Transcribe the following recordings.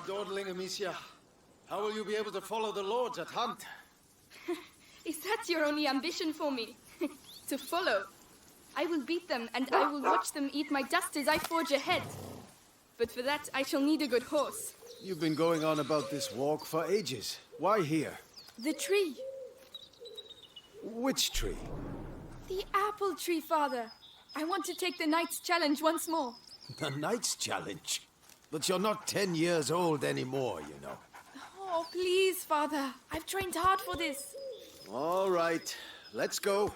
You're dawdling, Amicia. How will you be able to follow the lords at hunt? Is that your only ambition for me? To follow? I will beat them, and I will watch them eat my dust as I forge ahead. But for that, I shall need a good horse. You've been going on about this walk for ages. Why here? The tree. Which tree? The apple tree, Father. I want to take the Knight's challenge once more. The Knight's challenge? But you're not 10 years old anymore, you know. Oh, please, Father. I've trained hard for this. All right, let's go.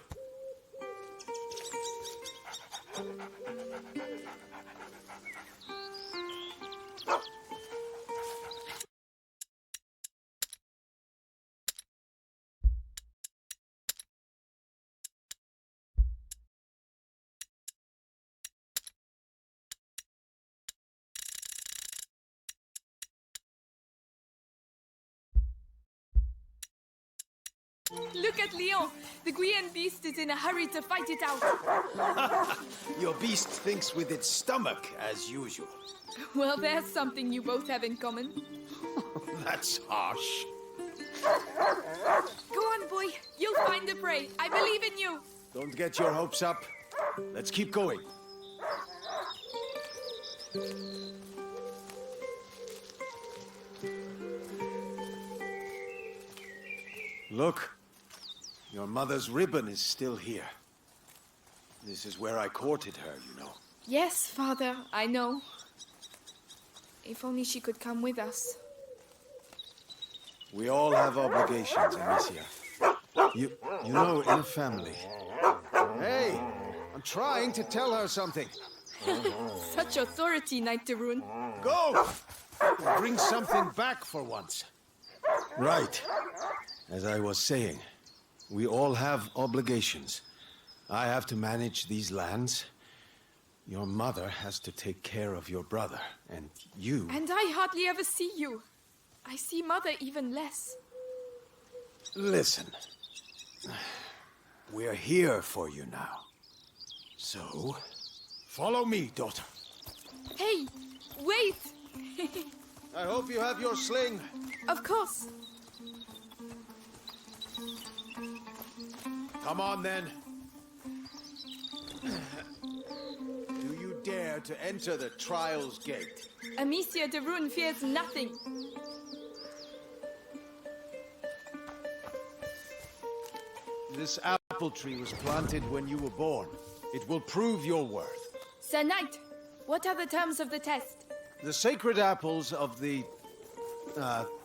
Look at Leon. The Guyenne beast is in a hurry to fight it out. Your beast thinks with its stomach, as usual. Well, there's something you both have in common. That's harsh. Go on, boy. You'll find the prey. I believe in you. Don't get your hopes up. Let's keep going. Look. Your mother's ribbon is still here. This is where I courted her, you know. Yes, Father, I know. If only she could come with us. We all have obligations, Amicia. You know, in a family. Hey, I'm trying to tell her something. Such authority, Knight de Rune. Go! Bring something back for once. Right. As I was saying, we all have obligations. I have to manage these lands. Your mother has to take care of your brother, and you... And I hardly ever see you. I see Mother even less. Listen. We're here for you now. So, follow me, daughter. Hey, wait! I hope you have your sling. Of course. Come on, then. Do you dare to enter the Trials Gate? Amicia de Rune fears nothing. This apple tree was planted when you were born. It will prove your worth. Sir Knight, what are the terms of the test? The sacred apples of the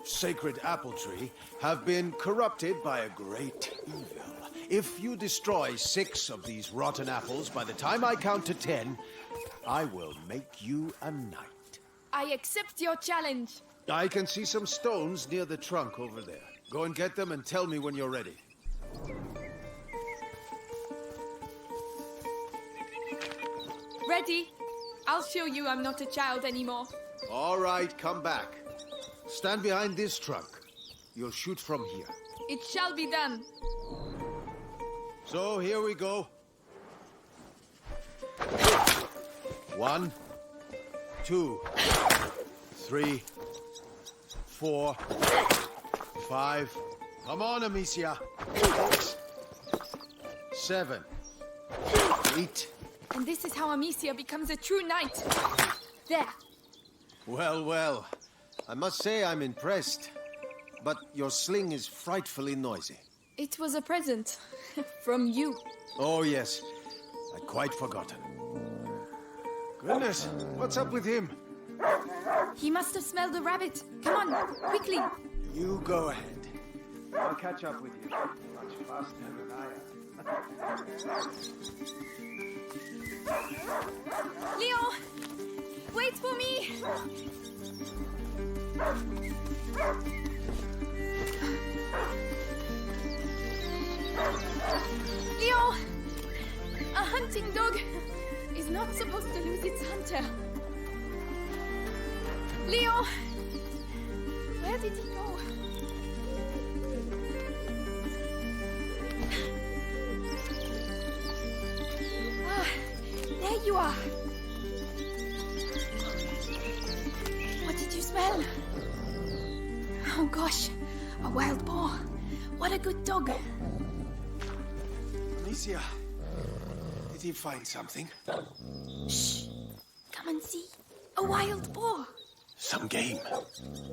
sacred apple tree have been corrupted by a great evil. If you destroy 6 of these rotten apples by the time I count to 10, I will make you a knight. I accept your challenge. I can see some stones near the trunk over there. Go and get them and tell me when you're ready. Ready? I'll show you I'm not a child anymore. All right, come back. Stand behind this trunk. You'll shoot from here. It shall be done. So, here we go. 1, 2, 3, 4, 5. Come on, Amicia. 6, 7, 8. And this is how Amicia becomes a true knight. There. Well, well. I must say I'm impressed. But your sling is frightfully noisy. It was a present. From you. Oh, yes. I'd quite forgotten. Goodness, what's up with him? He must have smelled the rabbit. Come on, quickly. You go ahead. I'll catch up with you. Much faster than I am. Leo! Wait for me! Leo! A hunting dog is not supposed to lose its hunter. Leo! Where did he go? Ah, there you are. What did you smell? What a good dog. Amicia, did he find something? Shh. Come and see. A wild boar. Some game.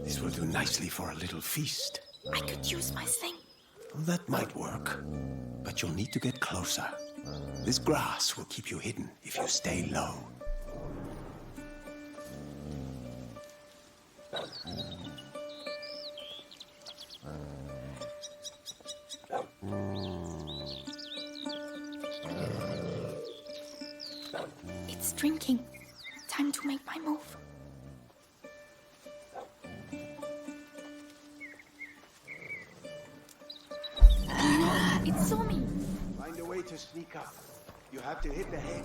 This will do nicely for a little feast. I could use my sling. That might work. But you'll need to get closer. This grass will keep you hidden if you stay low. It's drinking. Time to make my move. It saw me. Find a way to sneak up. You have to hit the head.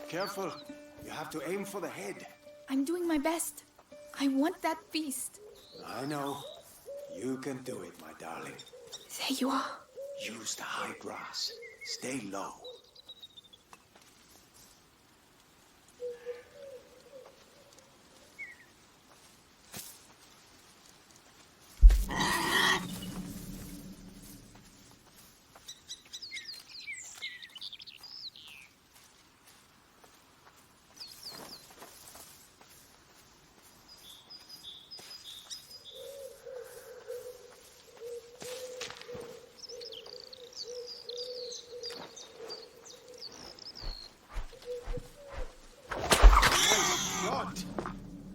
Careful. You have to aim for the head. I'm doing my best. I want that beast. I know. You can do it, my darling. There you are. Use the high grass. Stay low.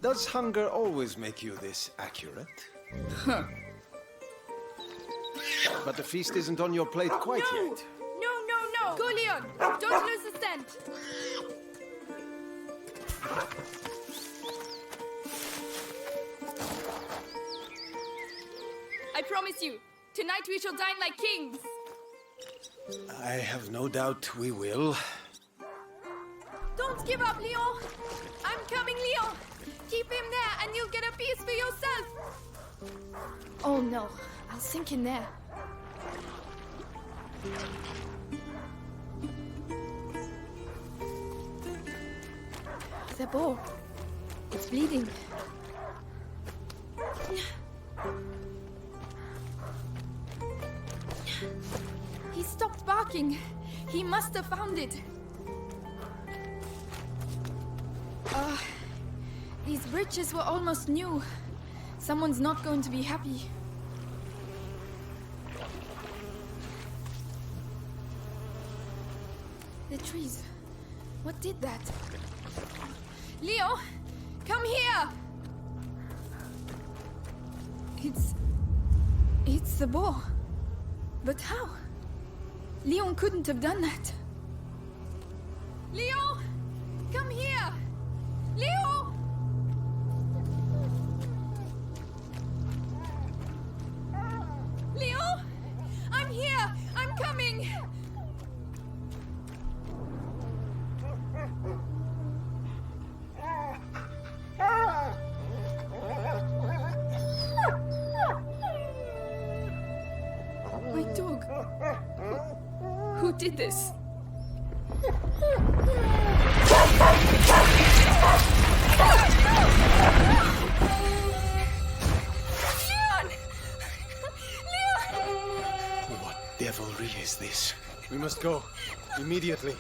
Does hunger always make you this accurate? Huh. But the feast isn't on your plate quite yet. No. Go, Leon. Don't lose the scent. I promise you, tonight we shall dine like kings. I have no doubt we will. Don't give up, Leon. I'm coming, Leon. Keep him there and you'll get a piece for yourself. Oh no, I'll sink in there. The boar. It's bleeding. He stopped barking. He must have found it. These bridges were almost new. Someone's not going to be happy. The trees. What did that? Leo, come here! It's the boar. But how? Leon couldn't have done that. Leo! Come here! Leo! Leo! I'm here! I'm coming! My dog. Who did this? What devilry is this? We must go. Immediately.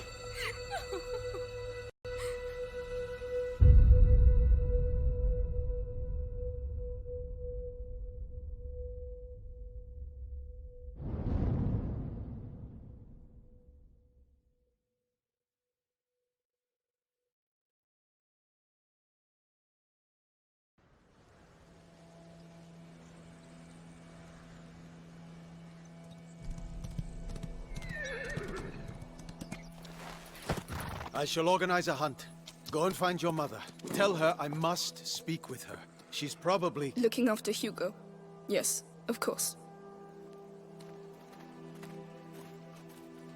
I shall organize a hunt. Go and find your mother. Tell her I must speak with her. She's probably... Looking after Hugo. Yes, of course.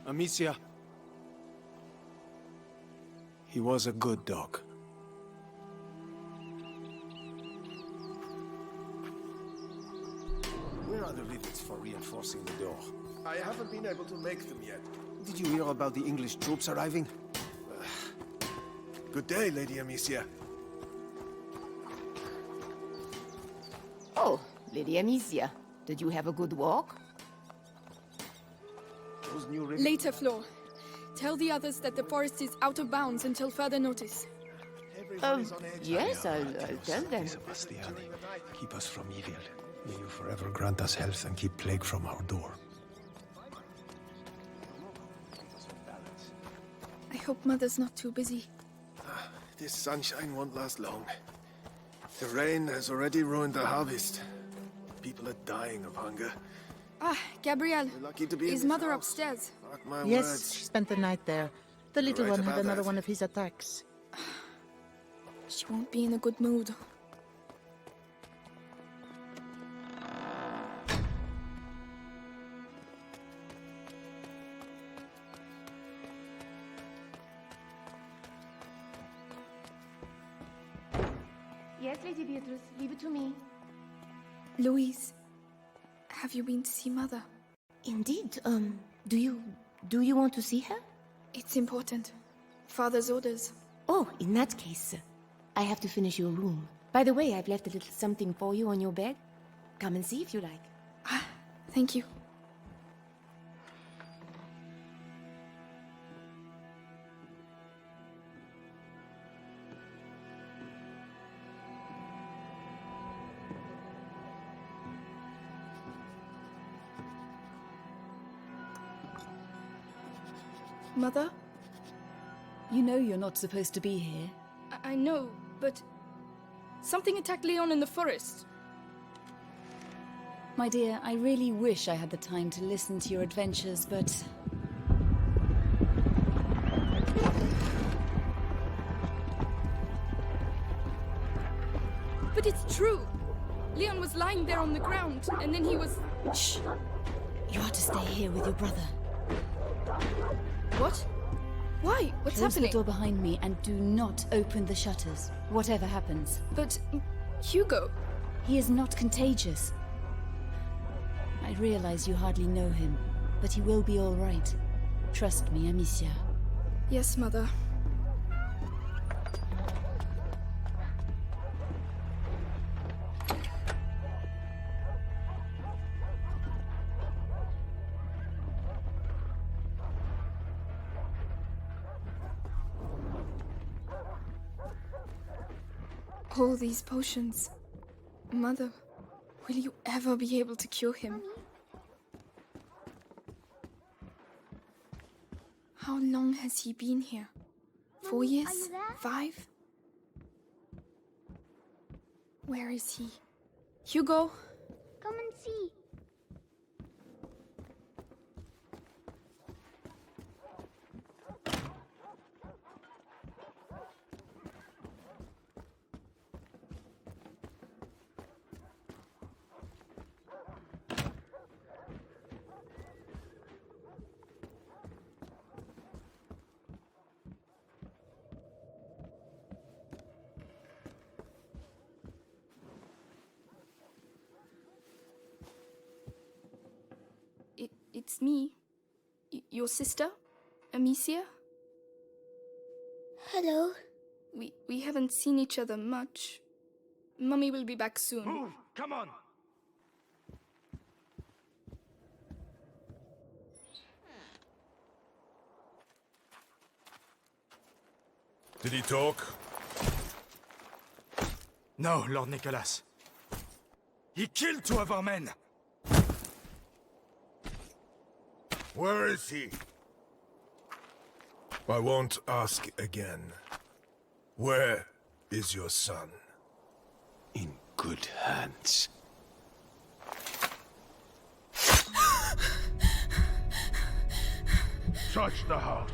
Amicia. He was a good dog. Where are the rivets for reinforcing the door? I haven't been able to make them yet. Did you hear about the English troops arriving? Good day, Lady Amicia. Oh, Lady Amicia, did you have a good walk? Those new Later, Flo. Tell the others that the forest is out of bounds until further notice. Everybody's on edge. Yes, I'll tell them. Sebastiani, keep us from evil. May you forever grant us health and keep plague from our door. I hope Mother's not too busy. This sunshine won't last long. The rain has already ruined the harvest. People are dying of hunger. Ah, Gabrielle. We're lucky to be in Is this Mother house. upstairs? Mark my Yes, words. she spent the night there. The little right one had about another that. one of his attacks. She won't be in a good mood. Yes, Lady Beatrice, leave it to me. Louise, have you been to see Mother? Indeed, do you want to see her? It's important. Father's orders. Oh, in that case, I have to finish your room. By the way, I've left a little something for you on your bed. Come and see if you like. Ah, thank you. Mother? You know you're not supposed to be here. I know, but something attacked Leon in the forest. My dear, I really wish I had the time to listen to your adventures, but... But it's true. Leon was lying there on the ground, and then he was... Shh! You are to stay here with your brother. What? Why? What's Close happening? the door behind me and do not open the shutters, whatever happens. But Hugo... He is not contagious. I realize you hardly know him, but he will be all right. Trust me, Amicia. Yes, Mother. All these potions. Mother, will you ever be able to cure him? How long has he been here? 4 years? are you there? 5? Where is he? Hugo? Come and see. It's me. Your sister? Amicia? Hello. We haven't seen each other much. Mummy will be back soon. Move! Come on! Did he talk? No, Lord Nicholas. He killed 2 of our men. Where is he? I won't ask again. Where is your son? In good hands. Search the house.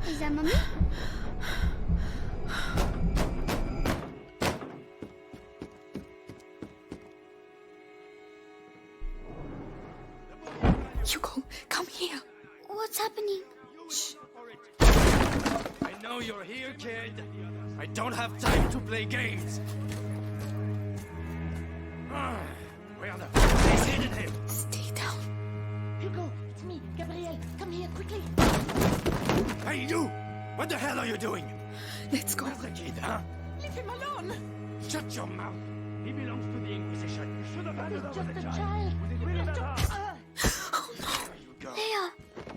Is that Mummy? Hugo, come here. What's happening? I know you're here, kid. I don't have time to play games. Where the f*** is hidden him? Stay down. Hugo, it's me, Gabrielle. Come here, quickly. Hey, you! What the hell are you doing? Let's go. Where's the kid, huh? Leave him alone. Shut your mouth. He belongs to the Inquisition. You should have handed over the just a child. Was it really that hard? Oh no. There you go. Leia!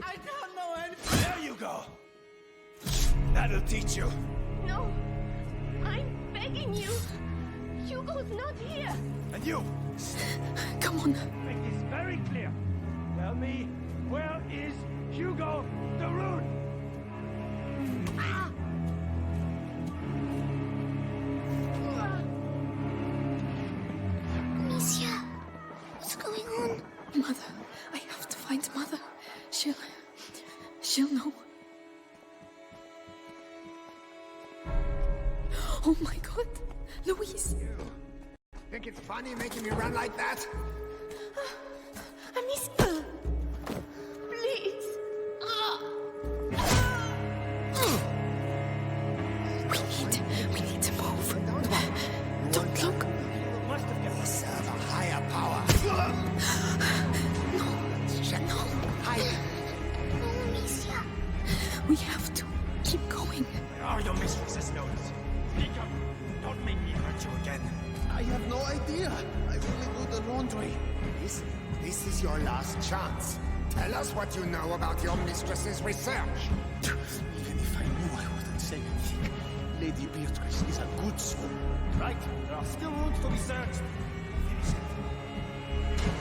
I don't know anything. There you go. That'll teach you. No. I'm begging you. Hugo's not here. And you, Come on. make this very clear. Tell me, where is Hugo the Rune? Amicia, what's going on? Mother. I have to find Mother. She'll know. Oh my god. Louise. Think it's funny making me run like that? Amicia! Please! We need to move. Don't look. Must have got Serve a higher power. Check. No. Hide. Oh, Amicia. We have to keep going. Where are your mistresses, Notice? Speak up. Don't make me hurt you again. I have no idea. I only do the laundry. This is your last chance. Tell us what you know about your mistress's research. Even if I knew, I wouldn't say anything. Lady Beatrice is a good soul. Right, there are still rooms to be searched. Finish it.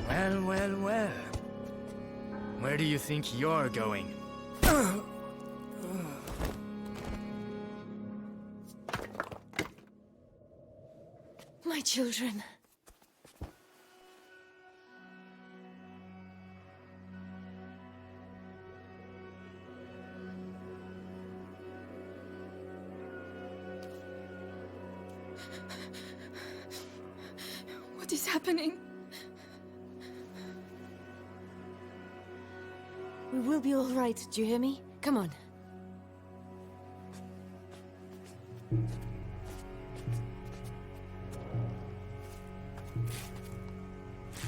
Well, well, well. Where do you think you're going? My children. What is happening? We will be all right, do you hear me? Come on.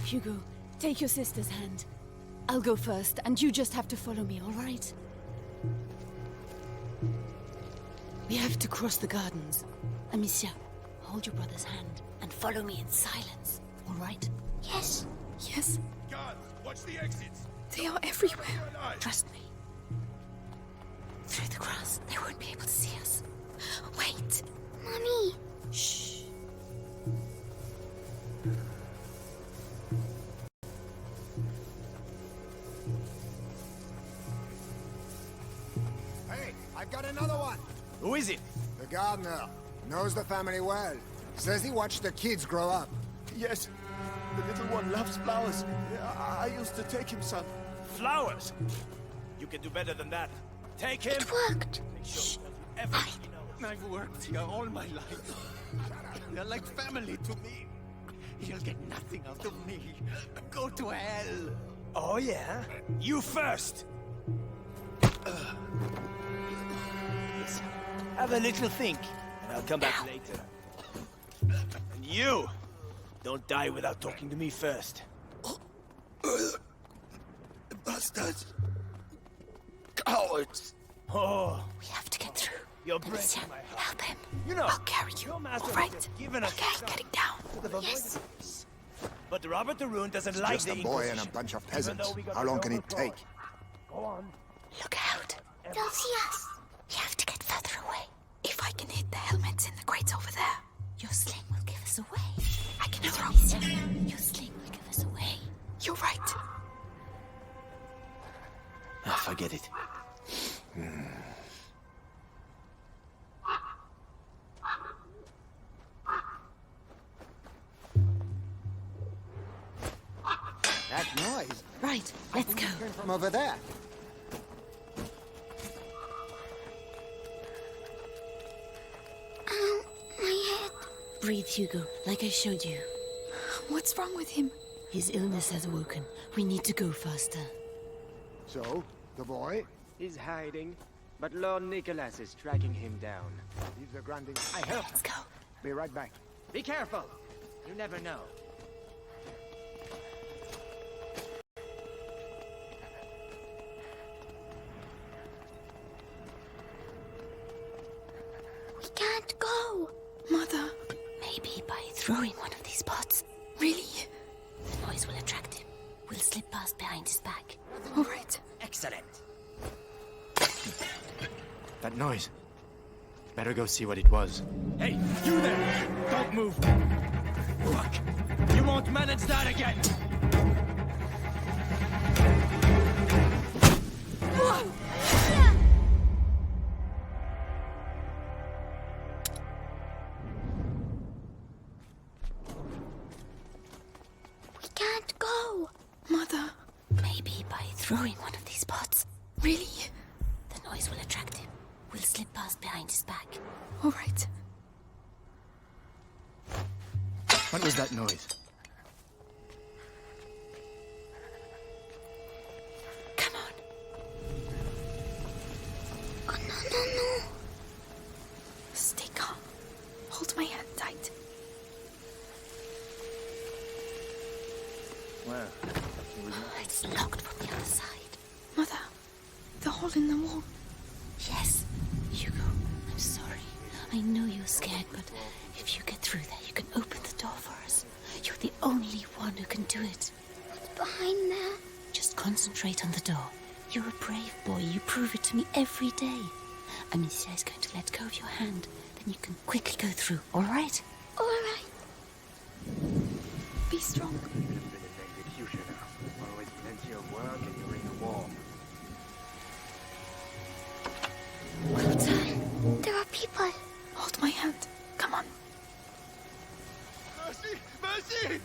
Hugo, take your sister's hand. I'll go first, and you just have to follow me, all right? We have to cross the gardens. Amicia, hold your brother's hand and follow me in silence, all right? Yes. Yes, Guards, watch the exits. they are everywhere. Your eyes. Trust me. Through the grass, they won't be able to see us. Wait! Mommy. Shh. Hey, I've got another one. Who is it? The gardener. Knows the family well. Says he watched the kids grow up. Yes, the little one loves flowers. I used to take him some. Flowers. You can do better than that. Take him. It worked. Make sure he does everything he knows. I've worked here all my life. They're like family to me. He'll get nothing out of me. Go to hell. Oh yeah? You first. Listen, have a little think, and I'll come back later. And you, don't die without talking to me first. Bastards. Cowards. Oh, We have to get through. you're Amicia, breaking my heart. help him. You know, I'll carry you. your master All right. must have given us Okay, a getting down. Yes. But Robert the Rune doesn't like Just the a boy and a Inquisition, bunch of even peasants. though we got How the long can double it take? cross. Go on. Look out. They'll see us. We have to get further away. If I can hit the helmets in the crates over there, your sling will give us away. I can throw it. Your sling will give us away. You're right. Ah, forget it. That noise Right, let's go. came from over there. Ow, my head. Breathe, Hugo, like I showed you. What's wrong with him? His illness has awoken. We need to go faster. So, the boy? He's hiding, but Lord Nicholas is tracking him down. Leave the grinding. I help. Let's go. Be right back. Be careful. You never know. We can't go. Mother. Maybe by throwing one of these pots. Really? The noise will attract him. We'll slip past behind his back. All right. Excellent. That noise. Better go see what it was. Hey, you there! Don't move! Fuck! You won't manage that again! We can't go. Mother. Maybe by throwing one of these pots. Really? The noise will attract him. We'll slip past behind his back. All right. What was that noise? Come on. Oh, no. Stay calm. Hold my hand tight. Well, It's locked from the other side. Mother. The hole in the wall. Yes. Hugo, I'm sorry. I know you're scared, but if you get through there, you can open the door for us. You're the only one who can do it. What's behind there? Just concentrate on the door. You're a brave boy. You prove it to me every day. Amicia is going to let go of your hand. Then you can quickly go through, all right? All right. Be strong. Could have been an executioner. Always plenty of work and you're in the war. Well done. There are people. Hold my hand. Come on. Mercy! Mercy!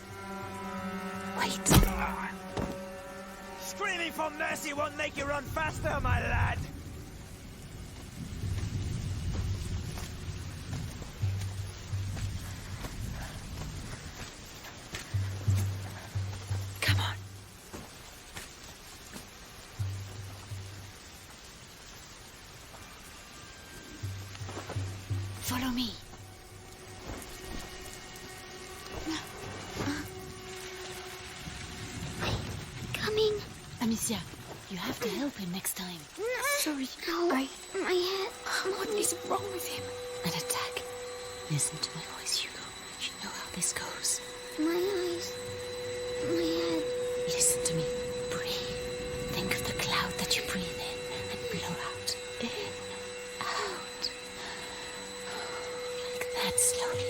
Wait. Screaming for mercy won't make you run faster, my lad! Come on. Follow me. Coming. Amicia, you have to help him next time. Sorry. No. My head. What is wrong with him? An attack. Listen to my voice, Hugo. You know how this goes. My eyes. My head. Listen to me. Breathe. Think of the cloud that you breathe in and blow out. In, out. Like that slowly.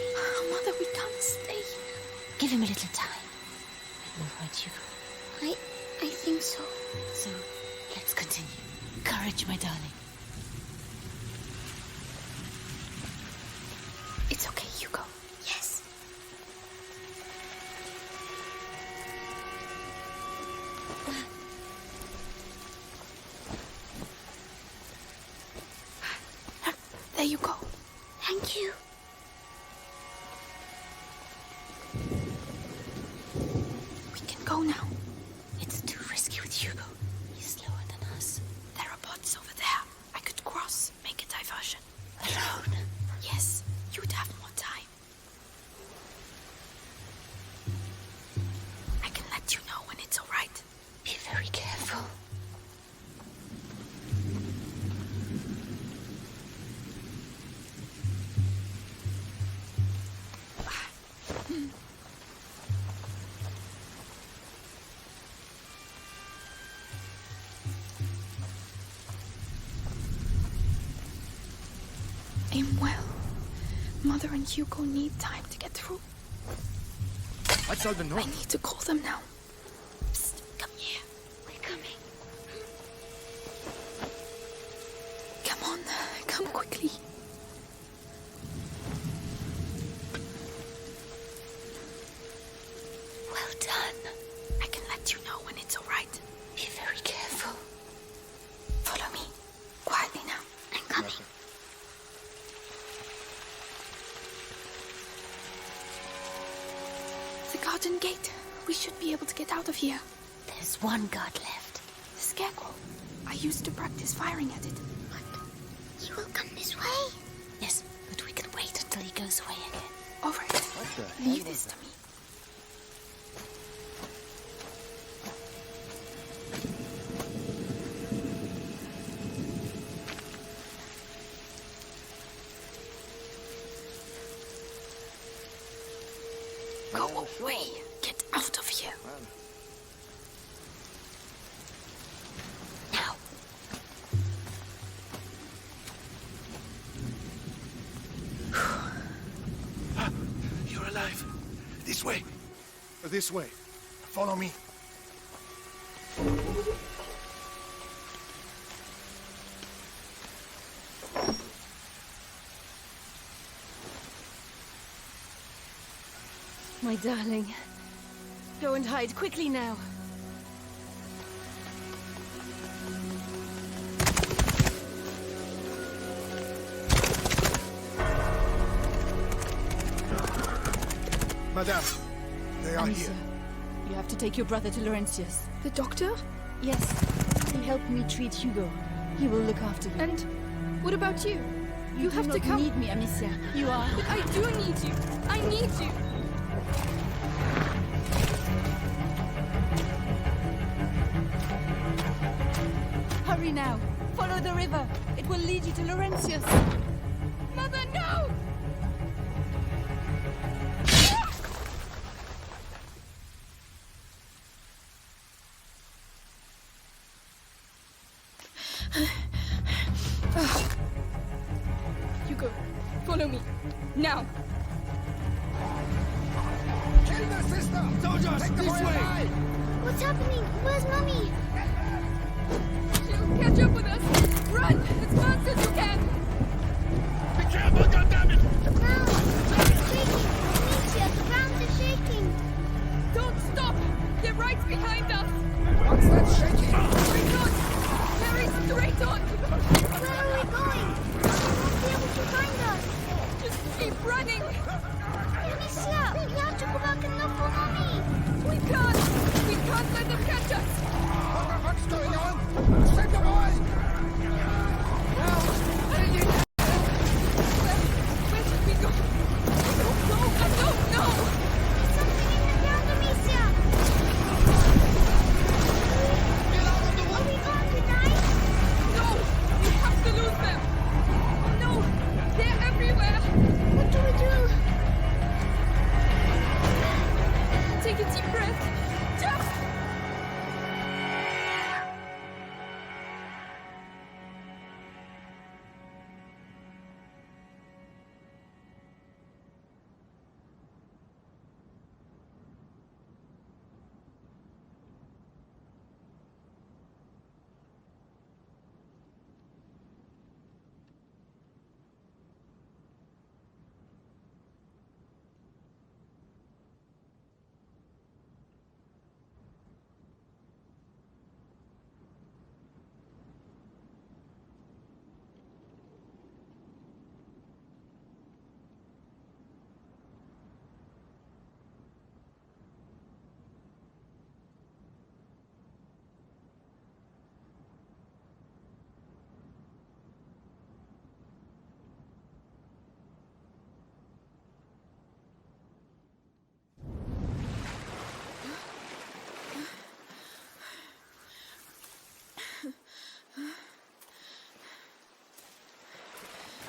Mother, we can't stay. Give him a little time. You're right, Hugo. I think so. So, let's continue. Courage, my darling. It's okay, Hugo. Yes. There you go. Thank you. We can go now. It's too risky with Hugo. He's slower than us. There are bots over there. I could cross, make a diversion. Alone? Yes, you'd have more time. I can let you know when it's all right. Be very careful. Aim well. Mother and Hugo need time to get through. What's all the I noise? need to call them now. Psst, come here. We're coming. Come on, come quickly. Well done. I can let you know when it's all right. Be very careful. Follow me. Quietly now. I'm coming. The garden gate. We should be able to get out of here. There's one guard left. The scarecrow. I used to practice firing at it. He will come this way. Yes, but we can wait until he goes away again. All right. What the hell Leave was this to me. Go away. Get out of here. Now. You're alive. This way. This way. Follow me. My darling. Go and hide quickly now. Madame, they are Amicia, here. you have to take your brother to Laurentius. The doctor? Yes, he helped me treat Hugo. He will look after you. And what about you? You do have to not come. need me, Amicia. You are. But I do need you. I need you. Hurry now. Follow the river. It will lead you to Laurentius. Mother, no! Hugo, follow me. Now. Kill the sister! Soldiers, Take the this boy way! alive! What's happening? Where's Mommy? She'll catch up with us. Run as fast as you can. Be careful, goddammit! The ground is shaking. Amicia, the ground is shaking. Don't stop. They're right behind us. What's that shaking? Straight on. Carry straight on. Where are we going? They won't be able to find us. Just keep running. Amicia, we have to go back and look for Mommy. We can't. We can't let them catch us. What the fuck's going on? Send the boy! Where should we go? I don't know. I don't know. There's something in the ground, Amicia. Are we going to die? No. We have to lose them. Oh no. They're everywhere. What do we do? Take a deep breath. Just.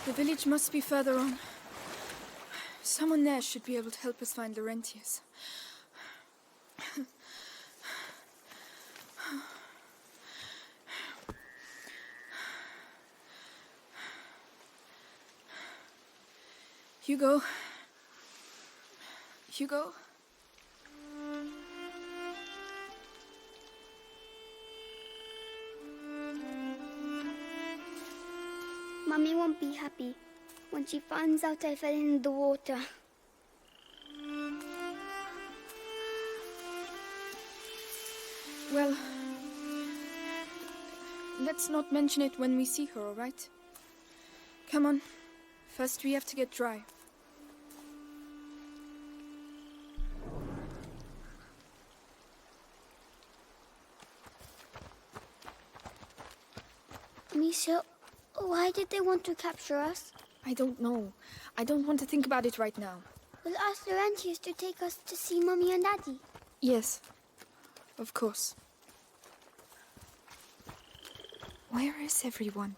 The village must be further on. Someone there should be able to help us find Laurentius. Hugo? Hugo? Mommy won't be happy when she finds out I fell in the water. Well, let's not mention it when we see her, all right? Come on. First we have to get dry. Amicia, why did they want to capture us? I don't know. I don't want to think about it right now. We'll ask Laurentius to take us to see Mommy and Daddy. Yes, of course. Where is everyone?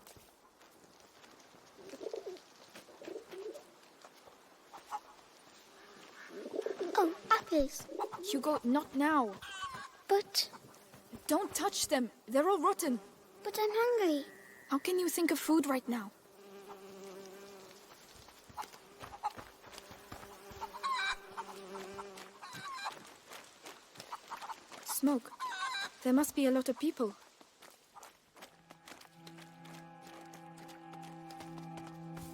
Oh, apples. Hugo, not now. But Don't touch them. They're all rotten. I'm hungry. How can you think of food right now? Smoke. There must be a lot of people.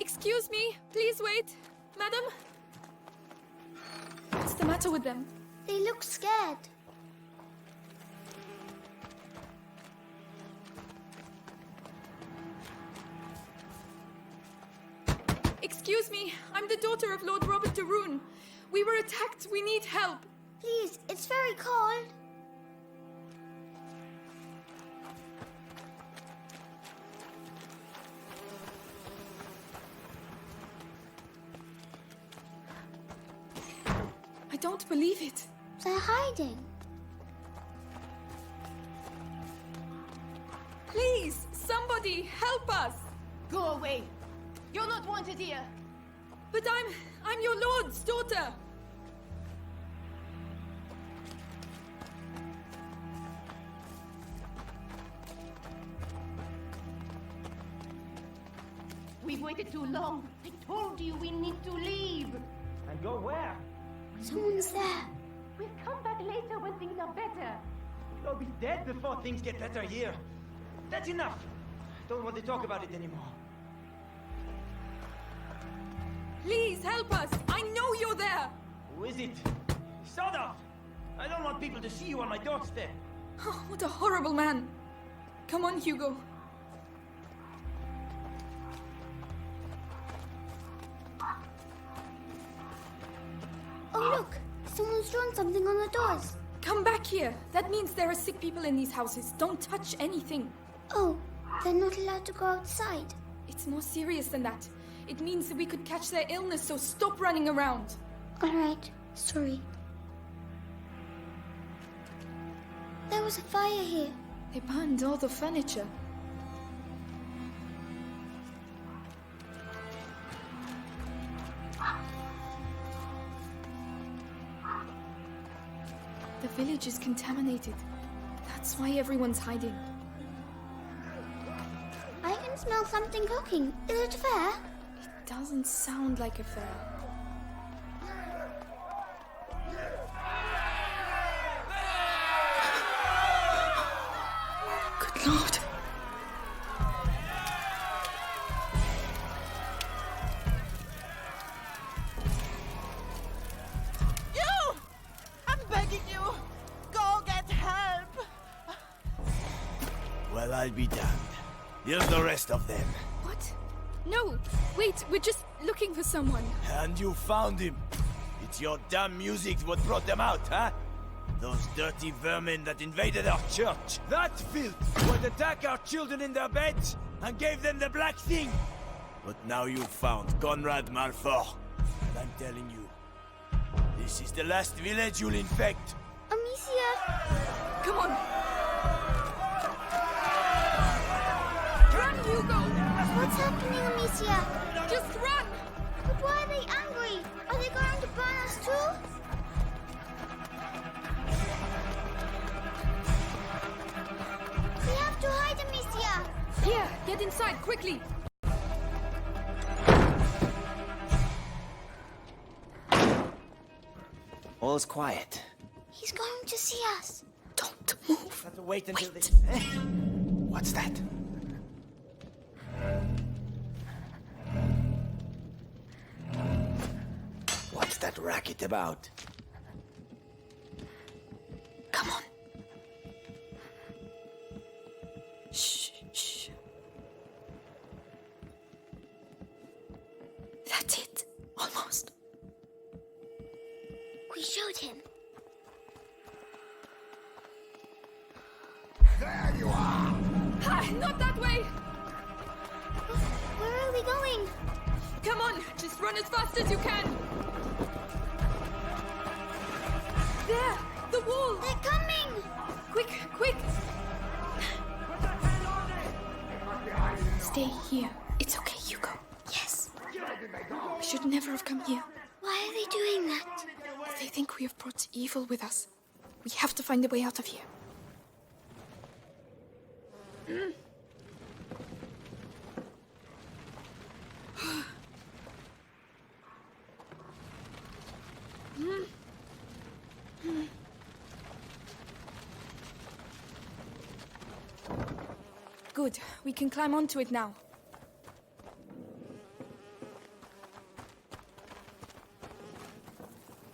Excuse me. Please wait. Madam? What's the matter with them? They look scared. Excuse me. I'm the daughter of Lord Robert de Rune. We were attacked. We need help. Please, it's very cold. I don't believe it. They're hiding. Please, somebody, help us! Go away! You're not wanted here! But I'm your lord's daughter! We've waited too long. I told you we need to leave. And go where? Someone's there. We'll come back later when things are better. We'll all be dead before things get better here. That's enough. Don't want to talk about it anymore. Please help us! I know you're there! Who is it? Sod off! I don't want people to see you on my doorstep. Oh, what a horrible man! Come on, Hugo. Oh, look! Someone's drawn something on the doors. Come back here. That means there are sick people in these houses. Don't touch anything. Oh, they're not allowed to go outside. It's more serious than that. It means that we could catch their illness, so stop running around. All right, sorry. There was a fire here. They burned all the furniture. The village is contaminated. That's why everyone's hiding. I can smell something cooking. Is it fair? It doesn't sound like a fair. Good Lord. You! I'm begging you! Go get help! Well, I'll be damned. Here's the rest of them. What? No! Wait, we're just looking for someone. And you found him. It's your damn music what brought them out, huh? Those dirty vermin that invaded our church. That filth would attack our children in their beds and gave them the black thing. But now you've found Conrad Malfort. And I'm telling you, this is the last village you'll infect. Amicia! Come on! Run, Hugo! What's happening, Amicia? Just run! But why are they angry? Are they going to burn us too? We have to hide, Amicia! Here, get inside, quickly! All's quiet. He's going to see us. Don't move. Have to wait until Wait. What's that? What's that racket about? Come on. Shh, shh. That's it. Almost. We showed him. There you are! Ah, not that way! Come on, just run as fast as you can. There, the wall. They're coming. Quick, quick. Stay here. It's okay, Hugo. Yes. We should never have come here. Why are they doing that? They think we have brought evil with us. We have to find a way out of here. Good. We can climb onto it now.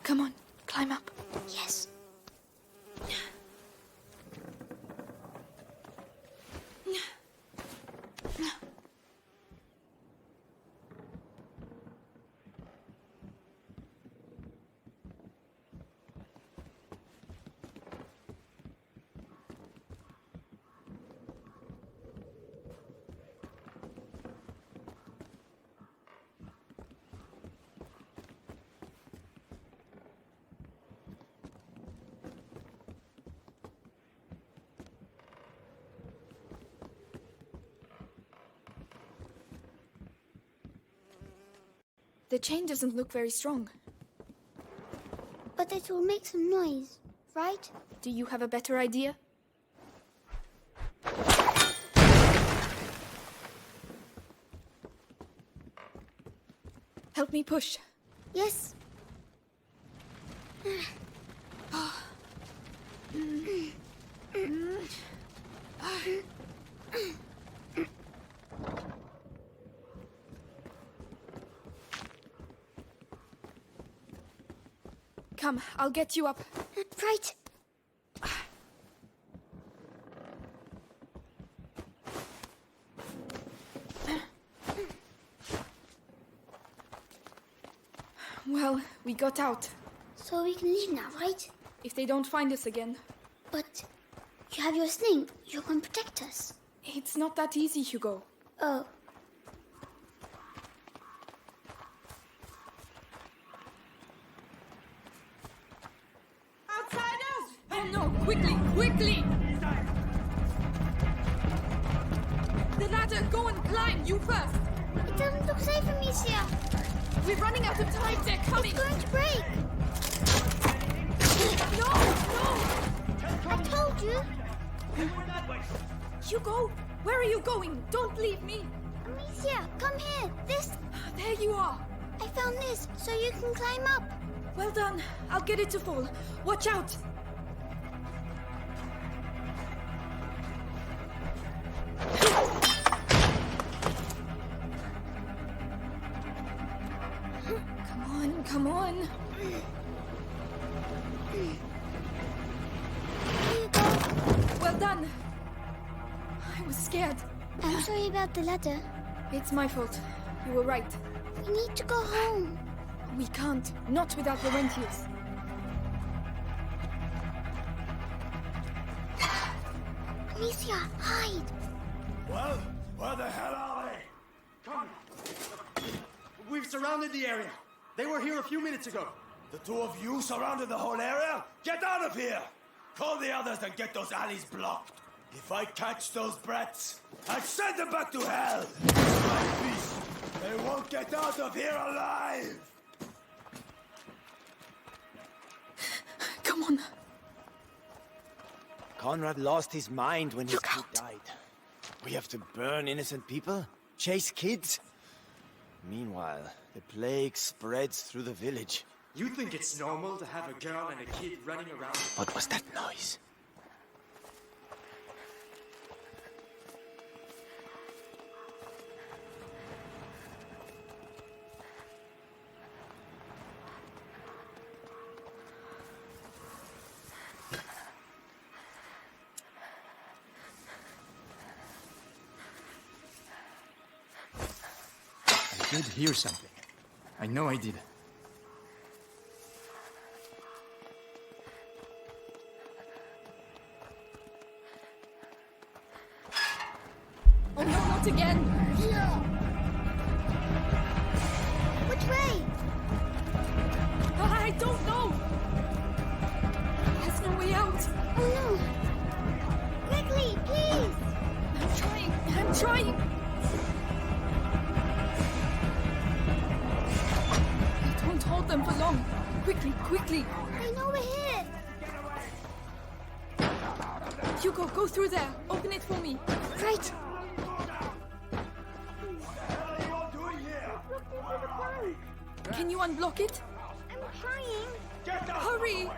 Come on, climb up. Yes. The chain doesn't look very strong. But it will make some noise, right? Do you have a better idea? Help me push. Yes. Come, I'll get you up. Right. Well, we got out. So we can leave now, right? If they don't find us again. But you have your sling. You can protect us. It's not that easy, Hugo. Oh. Outsiders! Oh no, quickly, quickly! The ladder, go and climb, you first! It doesn't look safe, Amicia. We're running out of time, they're coming! It's going to break. No, no! I told you. Hugo, where are you going? Don't leave me! Amicia, come here. This. There you are! I found this, so you can climb up. Well done. I'll get it to fall. Watch out! Come on, come on. Here you go. Well done. I was scared. I'm sorry about the ladder. It's my fault. You were right. We need to go home. We can't. Not without Laurentius. Amicia, hide. Well, where the hell are they? Come. We've surrounded the area. They were here a few minutes ago. The two of you surrounded the whole area? Get out of here! Call the others and get those alleys blocked. If I catch those brats, I'll send them back to hell! My beast! They won't get out of here alive! Come on. Conrad lost his mind when his kid died. We have to burn innocent people? Chase kids? Meanwhile, the plague spreads through the village. You think it's normal to have a girl and a kid running around? What was that noise? I did hear something. I know I did. Oh no, not again! Which way? I don't know. There's no way out. Oh no! Quickly, please! I'm trying. Don't hold them for long. Quickly. I know we're here. Hugo, go through there. Open it for me. Right. Can you unblock it? I'm trying. Hurry!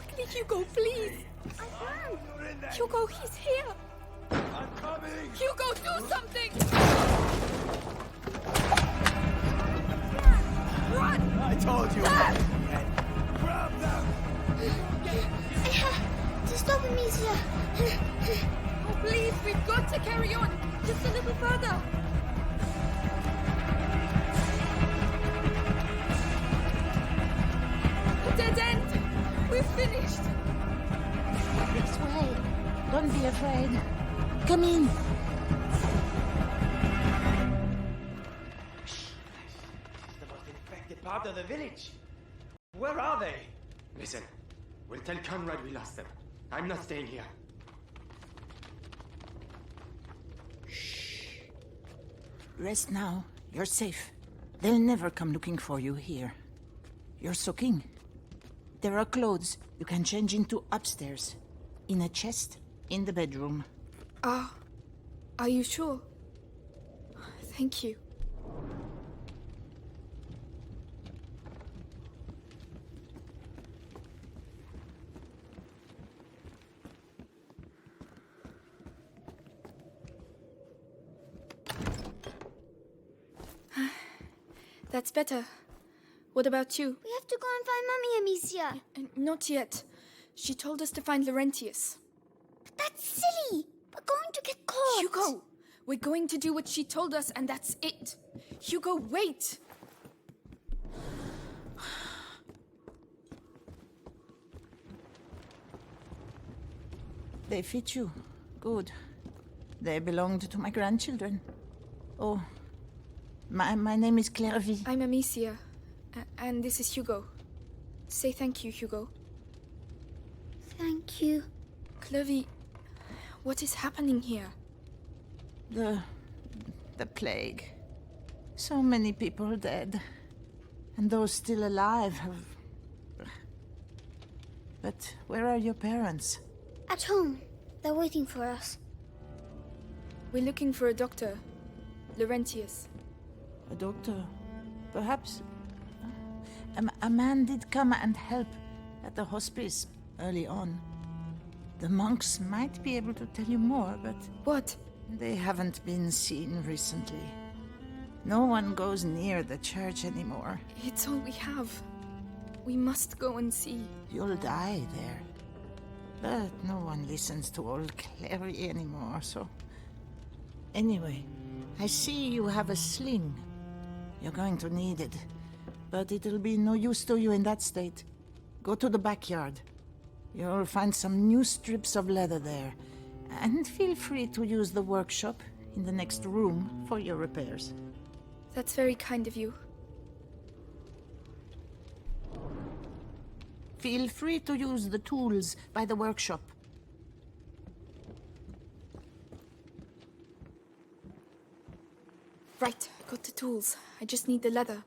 Quickly, Hugo, please. I can. Hugo, he's here. I'm coming! Hugo, do something! Run! I told you! Grab them! I have to stop Amicia. Oh, please, we've got to carry on. Just a little further. A dead end. We're finished. This way. Don't be afraid. Come in. The most infected part of the village. Where are they? Listen, we'll tell Conrad we lost them. I'm not staying here. Rest now. You're safe. They'll never come looking for you here. You're soaking. There are clothes you can change into upstairs. In a chest in the bedroom. Are you sure? Thank you. That's better. What about you? We have to go and find Mummy, Amicia. Not yet. She told us to find Laurentius. But that's silly. We're going to get caught. Hugo, we're going to do what she told us, and that's it. Hugo, wait. They fit you. Good. They belonged to my grandchildren. Oh, my name is Clairvy. I'm Amicia, and this is Hugo. Say thank you, Hugo. Thank you. Clovey, what is happening here? The plague. So many people dead. And those still alive have... But where are your parents? At home. They're waiting for us. We're looking for a doctor. Laurentius. A doctor? Perhaps... A man did come and help at the hospice early on. The monks might be able to tell you more, but... What? They haven't been seen recently. No one goes near the church anymore. It's all we have. We must go and see. You'll die there. But no one listens to old Clary anymore, so... Anyway, I see you have a sling. You're going to need it. But it'll be no use to you in that state. Go to the backyard. You'll find some new strips of leather there. And feel free to use the workshop in the next room for your repairs. That's very kind of you. Feel free to use the tools by the workshop. Right, got the tools. I just need the leather.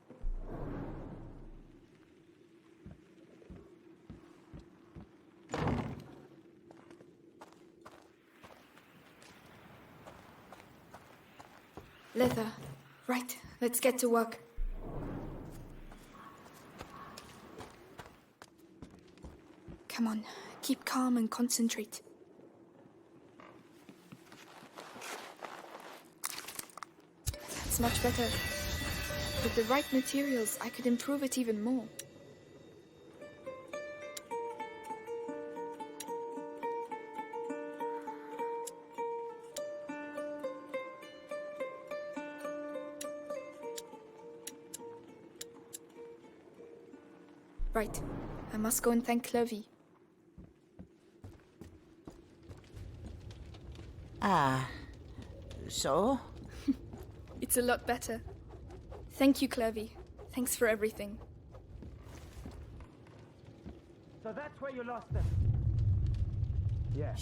Leather. Right, let's get to work. Come on, keep calm and concentrate. That's much better. With the right materials, I could improve it even more. Right, I must go and thank Clovey. Ah, so? It's a lot better. Thank you, Clovey. Thanks for everything. So that's where you lost them. Yeah,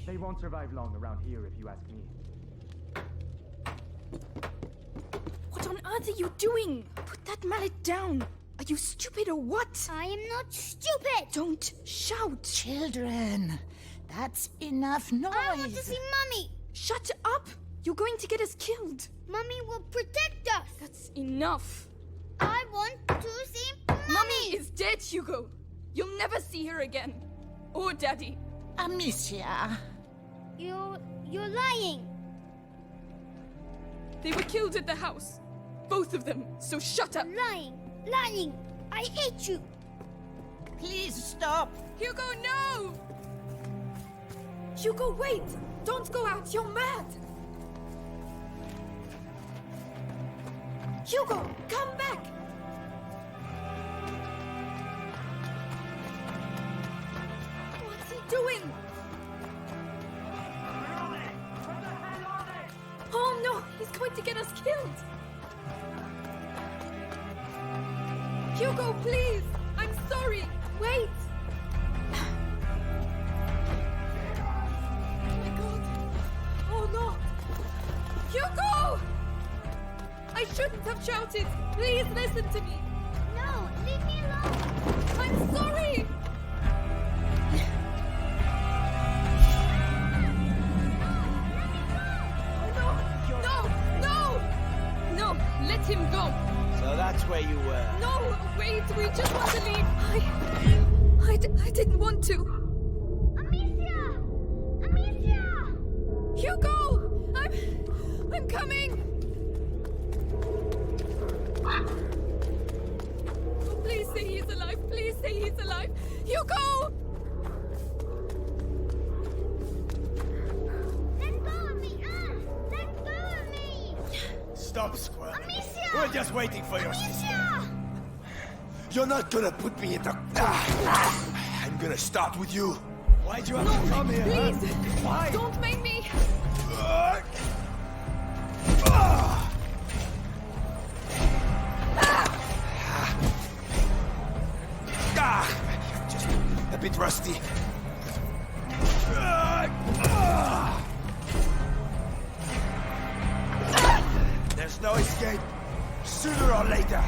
they won't survive long around here if you ask me. What on earth are you doing? Put that mallet down. Are you stupid or what? I am not stupid. Don't shout. Children, that's enough noise. I want to see Mummy. Shut up. You're going to get us killed. Mummy will protect us. That's enough. I want to see Mummy. Mummy is dead, Hugo. You'll never see her again. Or Daddy. Amicia. You're lying. They were killed at the house. Both of them. So shut up. Lying. I hate you. Please stop. Hugo, no! Hugo, wait! Don't go out, you're mad! Hugo, come back! What's he doing? Oh no, he's going to get us killed! Hugo, please! I'm sorry! Wait! Oh my god! Oh no! Hugo! I shouldn't have shouted! Please listen to me! No, leave me alone! I'm sorry! No! Let him go! So that's where you were. No! Wait, we just want to leave! I didn't want to! Amicia! Amicia! Hugo! I'm coming! Oh, please say he's alive! Please say he's alive! Hugo! Let go of me! Let go of me! Stop squirming. Amicia! We're just waiting for your sister. Amicia! You're not gonna put me in the... I'm gonna start with you. Why'd you have to come here, Please! huh? Why? Don't make me! Just a bit rusty. There's no escape. Sooner or later.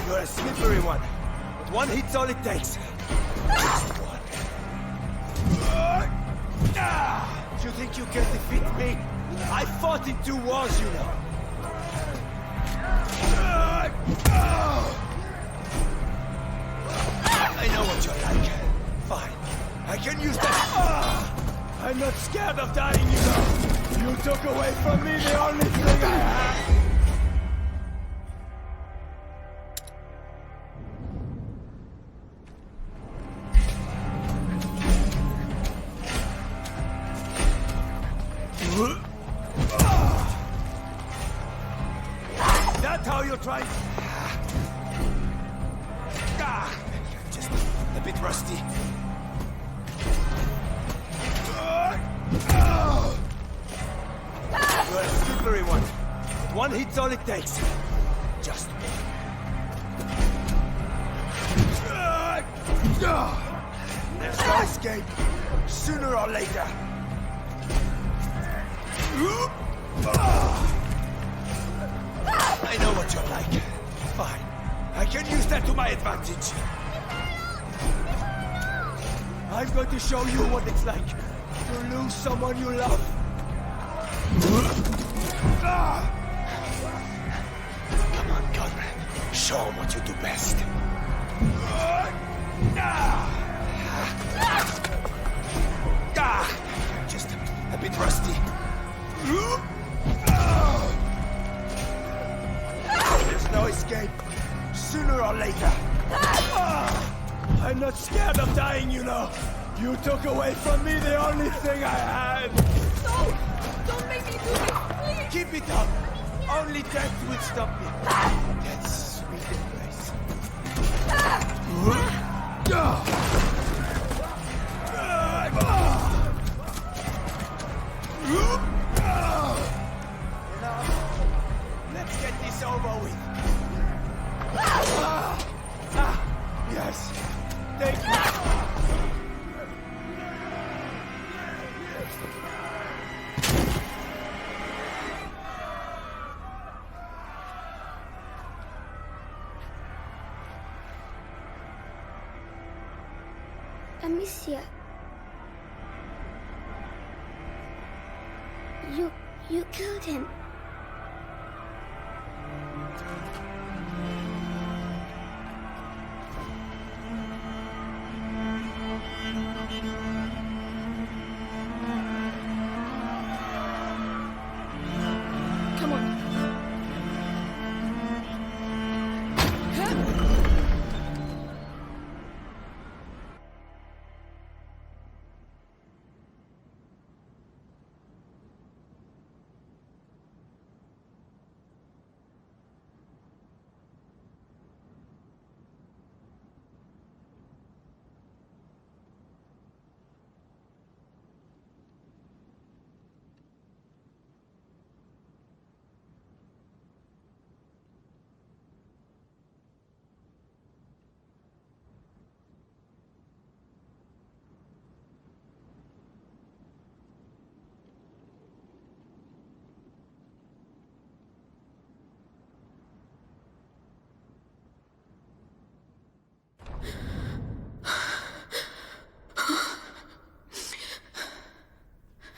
You're a slippery one. But one hit's all it takes. Just one. Do you think you can defeat me? I fought in 2 wars, you know. I know what you're like. Fine. I can use that. I'm not scared of dying, you know. You took away from me the only thing I had. That's how you're trying. Just a bit rusty. You're a slippery one. One hit's all it takes. Just one. There's no escape. Sooner or later. I know what you're like. Fine. I can use that to my advantage. I'm going to show you what it's like to lose someone you love. Come on, Conrad. Show him what you do best. Just a bit rusty. There's no escape. Sooner or later. I'm not scared of dying, you know. You took away from me the only thing I had. No! Don't make me do this, please! Keep it up. Only death will stop me. That's sweet embrace. over with. Yes. Thank you. Amicia. You killed him. Come on.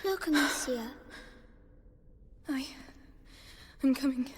Look, Amicia. I'm coming.